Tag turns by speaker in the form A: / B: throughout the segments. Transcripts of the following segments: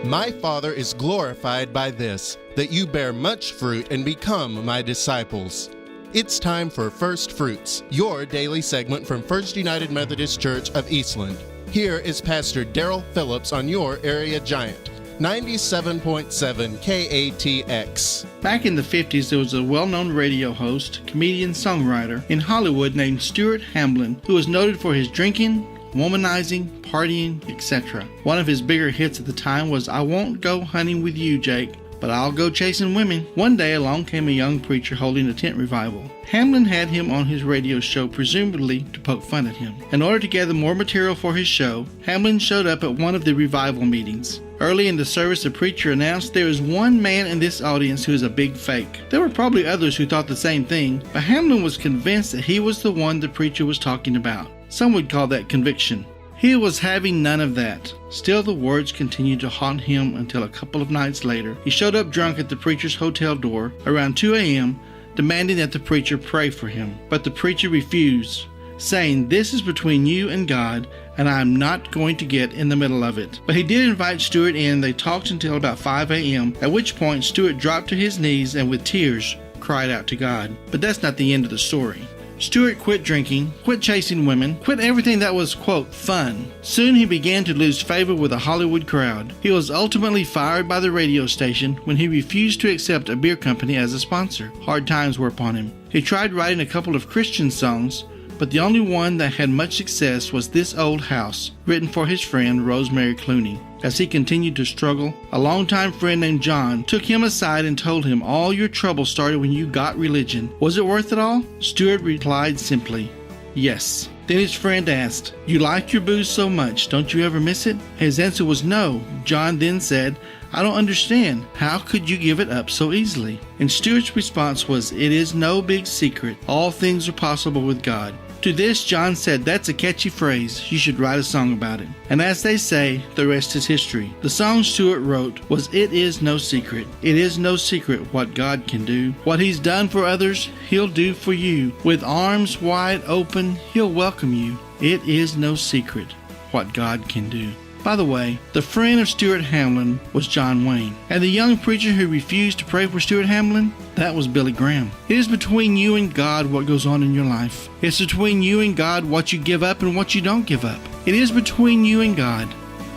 A: My Father is glorified by this, that you bear much fruit and become my disciples. It's time for First Fruits, your daily segment from First United Methodist Church of Eastland. Here is Pastor Daryl Phillips on your area giant, 97.7 KATX.
B: Back in the 50s, there was a well-known radio host, comedian, songwriter in Hollywood named Stuart Hamblin, who was noted for his drinking, womanizing, partying, etc. One of his bigger hits at the time was "I Won't Go Hunting With You, Jake, but I'll Go Chasing Women." One day along came a young preacher holding a tent revival. Hamlin had him on his radio show, presumably to poke fun at him. In order to gather more material for his show, Hamlin showed up at one of the revival meetings. Early in the service, the preacher announced, "There is one man in this audience who is a big fake." There were probably others who thought the same thing, but Hamlin was convinced that he was the one the preacher was talking about. Some would call that conviction. He was having none of that. Still, the words continued to haunt him until a couple of nights later, he showed up drunk at the preacher's hotel door around 2 a.m., demanding that the preacher pray for him. But the preacher refused, saying, "This is between you and God, and I am not going to get in the middle of it." But he did invite Stuart in. They talked until about 5 a.m., at which point Stuart dropped to his knees and with tears cried out to God. But that's not the end of the story. Stuart quit drinking, quit chasing women, quit everything that was, quote, fun. Soon he began to lose favor with the Hollywood crowd. He was ultimately fired by the radio station when he refused to accept a beer company as a sponsor. Hard times were upon him. He tried writing a couple of Christian songs, but the only one that had much success was "This Old House," written for his friend Rosemary Clooney. As he continued to struggle, a longtime friend named John took him aside and told him, "All your trouble started when you got religion. Was it worth it all?" Stuart replied simply, "Yes." Then his friend asked, "You like your booze so much, don't you ever miss it?" His answer was no. John then said, "I don't understand. How could you give it up so easily?" And Stuart's response was, "It is no big secret. All things are possible with God." To this, John said, "That's a catchy phrase. You should write a song about it." And as they say, the rest is history. The song Stuart wrote was "It Is No Secret." It is no secret what God can do. What He's done for others, He'll do for you. With arms wide open, He'll welcome you. It is no secret what God can do. By the way, the friend of Stuart Hamlin was John Wayne. And the young preacher who refused to pray for Stuart Hamlin, that was Billy Graham. It is between you and God what goes on in your life. It's between you and God what you give up and what you don't give up. It is between you and God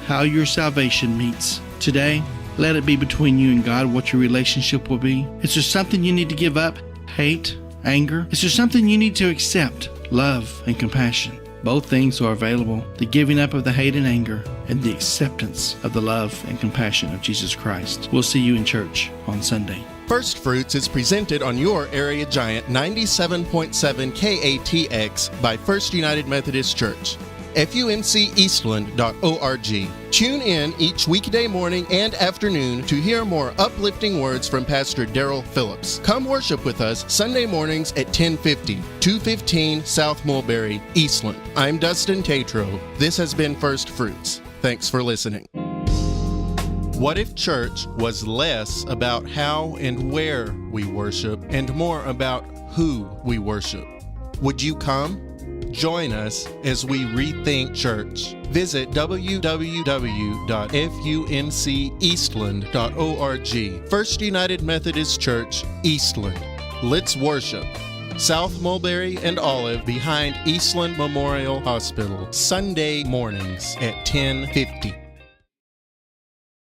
B: how your salvation meets. Today, let it be between you and God what your relationship will be. Is there something you need to give up? Hate? Anger? Is there something you need to accept? Love and compassion. Both things are available. The giving up of the hate and anger and the acceptance of the love and compassion of Jesus Christ. We'll see you in church on Sunday.
A: First Fruits is presented on your area giant, 97.7 KATX by First United Methodist Church. FUNCEastland.org. Tune in each weekday morning and afternoon to hear more uplifting words from Pastor Daryl Phillips. Come worship with us Sunday mornings at 1050, 215 South Mulberry, Eastland. I'm Dustin Tatro. This has been First Fruits. Thanks for listening. What if church was less about how and where we worship and more about who we worship? Would you come? Join us as we rethink church. Visit www.funceastland.org. First United Methodist Church, Eastland. Let's worship. South Mulberry and Olive behind Eastland Memorial Hospital, Sunday mornings at 10:50.